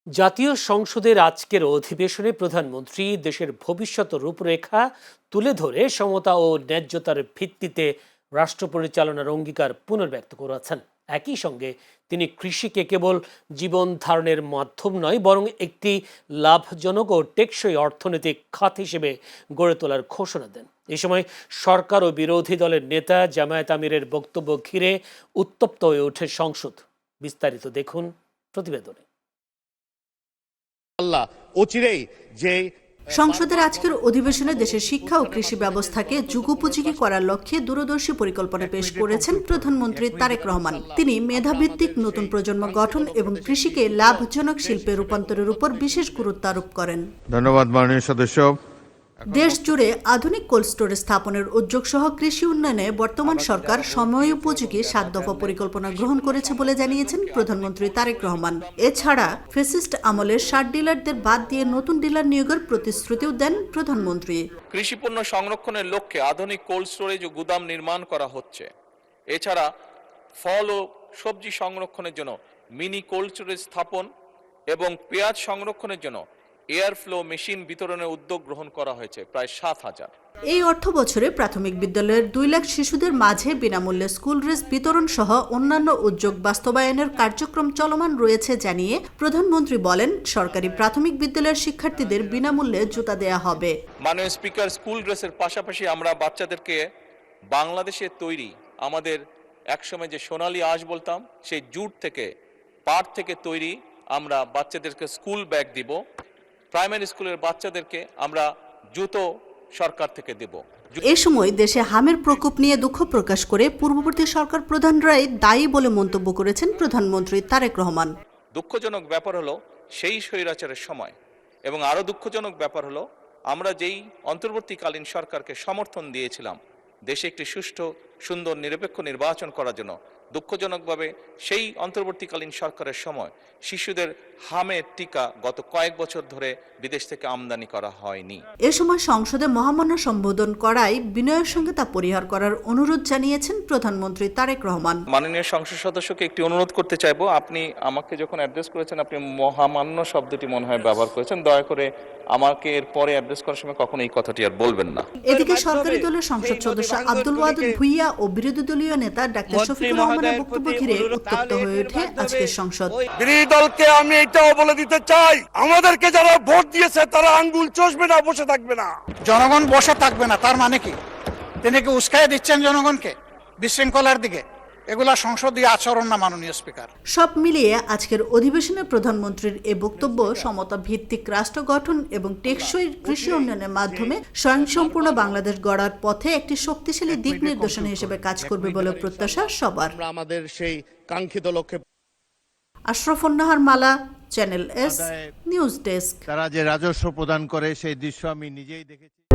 জাতীয় সংসদের আজকের অধিবেশনে প্রধানমন্ত্রী দেশের ভবিষ্যৎ রূপরেখা তুলে ধরে সমতা ও ন্যায্যতার ভিত্তিতে রাষ্ট্র পরিচালনার অঙ্গীকার পুনর্ব্যক্ত করেছেন। একই সঙ্গে তিনি কৃষিকে কেবল জীবন ধারণের মাধ্যম নয়, বরং একটি লাভজনক ও টেকসই অর্থনৈতিক খাত হিসেবে গড়ে তোলার ঘোষণা দেন। এই সময় সরকার ও বিরোধী দলের নেতা জামায়াত আমিরের বক্তব্য ঘিরে উত্তপ্ত হয়ে ওঠে সংসদ। বিস্তারিত দেখুন প্রতিবেদনে। সংসদের আজকের অধিবেশনে দেশের শিক্ষা ও কৃষি ব্যবস্থাকে যুগোপযোগী করার লক্ষ্যে দূরদর্শী পরিকল্পনা পেশ করেছেন প্রধানমন্ত্রী তারেক রহমান। তিনি মেধাভিত্তিক নতুন প্রজন্ম গঠন এবং কৃষিকে লাভজনক শিল্পে রূপান্তরের উপর বিশেষ গুরুত্ব আরোপ করেন। ধন্যবাদ মাননীয় সদস্য। দেশ জুড়ে আধুনিক কোল্ড স্টোরেজ স্থাপনের উদ্যোগ সহ কৃষি উন্নয়নে বর্তমান সরকার সময়োপযোগী 7 দফা পরিকল্পনা গ্রহণ করেছে বলে জানিয়েছেন প্রধানমন্ত্রী তারেক রহমান। এছাড়া ফ্যাসিস্ট আমলের 60 ডিলারদের বাদ দিয়ে নতুন ডিলার নিয়োগের প্রতিশ্রুতিও দেন প্রধানমন্ত্রী। কৃষি পণ্য সংরক্ষণের লক্ষ্যে আধুনিক কোল্ড স্টোরেজ ও গুদাম নির্মাণ করা হচ্ছে। এছাড়া ফল ও সবজি সংরক্ষণের জন্য মিনি কোল্ড স্টোরেজ স্থাপন এবং পেঁয়াজ সংরক্ষণের জন্য এয়ার ফ্লো মেশিন বিতরণের উদ্যোগ গ্রহণ করা হয়েছে প্রায় 7,000। এই অর্থ বছরে প্রাথমিক বিদ্যালয়ের 2 লাখ শিশুদের মাঝে বিনামূল্যে স্কুল ড্রেস বিতরণ সহ অন্যান্য উদ্যোগ বাস্তবায়নের কার্যক্রম চলমান রয়েছে জানিয়ে প্রধানমন্ত্রী বলেন, সরকারি প্রাথমিক বিদ্যালয়ের শিক্ষার্থীদের বিনামূল্যে জুতা দেয়া হবে। মাননীয় স্পিকার, স্কুল ড্রেসের পাশাপাশি আমরা বাচ্চাদেরকে বাংলাদেশের তৈরি আমাদের একসময় যে সোনালী আঁশ বলতাম, সেই জুট থেকে পাট থেকে তৈরি আমরা বাচ্চাদেরকে স্কুল ব্যাগ দিব। প্রাইমারি স্কুলের বাচ্চাদেরকে আমরা জুতো সরকার থেকে দেব। এ সময় দেশে হামের প্রকোপ নিয়ে দুঃখ প্রকাশ করে পূর্ববর্তী সরকার প্রধানরাই দায়ী বলে মন্তব্য করেছেন প্রধানমন্ত্রী তারেক রহমান। দুঃখজনক ব্যাপার হলো সেই স্বৈরাচারের সময়, এবং আরো দুঃখজনক ব্যাপার হলো আমরা যেই অন্তর্বর্তীকালীন সরকারকে সমর্থন দিয়েছিলাম দেশে একটি সুষ্ঠু, সুন্দর, নিরপেক্ষ নির্বাচন করার জন্য, দুঃখজনকভাবে সেই অন্তর্বর্তীকালীন সরকারের সময় শিশুদের হামের টিকা গত কয়েক বছর ধরে বিদেশ থেকে আমদানি করা হয়নি। এ সময় সংসদে মহামান্য সম্বোধন করায় বিনয়ের সঙ্গে তা পরিহার করার অনুরোধ জানিয়েছেন প্রধানমন্ত্রী তারেক রহমান। মাননীয় সংসদ সদস্যকে একটি অনুরোধ করতে চাইবো, আপনি আমাকে যখন অ্যাড্রেস করেছেন আপনি মহামান্য শব্দটি মনে হয় ব্যবহার করেছেন। দয়া করে আমাকে এর পরে অ্যাড্রেস করার সময় কখনো এই কথাটি আর বলবেন না। এদিকে সরকারি দলের সংসদ সদস্য আব্দুল ওয়াদুদ ভুইয়া ও বিরোধী দলীয় নেতা ডাক্তার শফিকুর রহমানের বক্তব্য ঘিরে উত্তপ্ত হয়ে ওঠে আজকের সংসদ। বিরোধী দলকে আমি এটাও বলে দিতে চাই, আমাদেরকে যারা ভোট দিয়েছে তারা আঙ্গুল চষবে না, বসে থাকবে না। জনগণ বসে থাকবে না তার মানে কি? তিনি কি উস্কাইয়ে দিচ্ছেন জনগণকে বিশৃঙ্খলার দিকে? এগুলা সংসদীয় আচরণ না মাননীয় স্পিকার। সব মিলিয়ে আজকের অধিবেশনে প্রধানমন্ত্রীর এ বক্তব্য সমতা ভিত্তিক রাষ্ট্র গঠন এবং টেকসই কৃষি উন্নয়নের মাধ্যমে স্বয়ংসম্পূর্ণ বাংলাদেশ গড়ার পথে একটি শক্তিশালী দিক নির্দেশনা হিসেবে কাজ করবে বলে প্রত্যাশা সবার। আমাদের সেই কাঙ্ক্ষিত লক্ষ্যে। আশরাফুন নাহার মালা, চ্যানেল এস নিউজ ডেস্ক। তারা যে রাজস্ব প্রদান করে সেই দৃশ্য আমি নিজেই দেখেছি।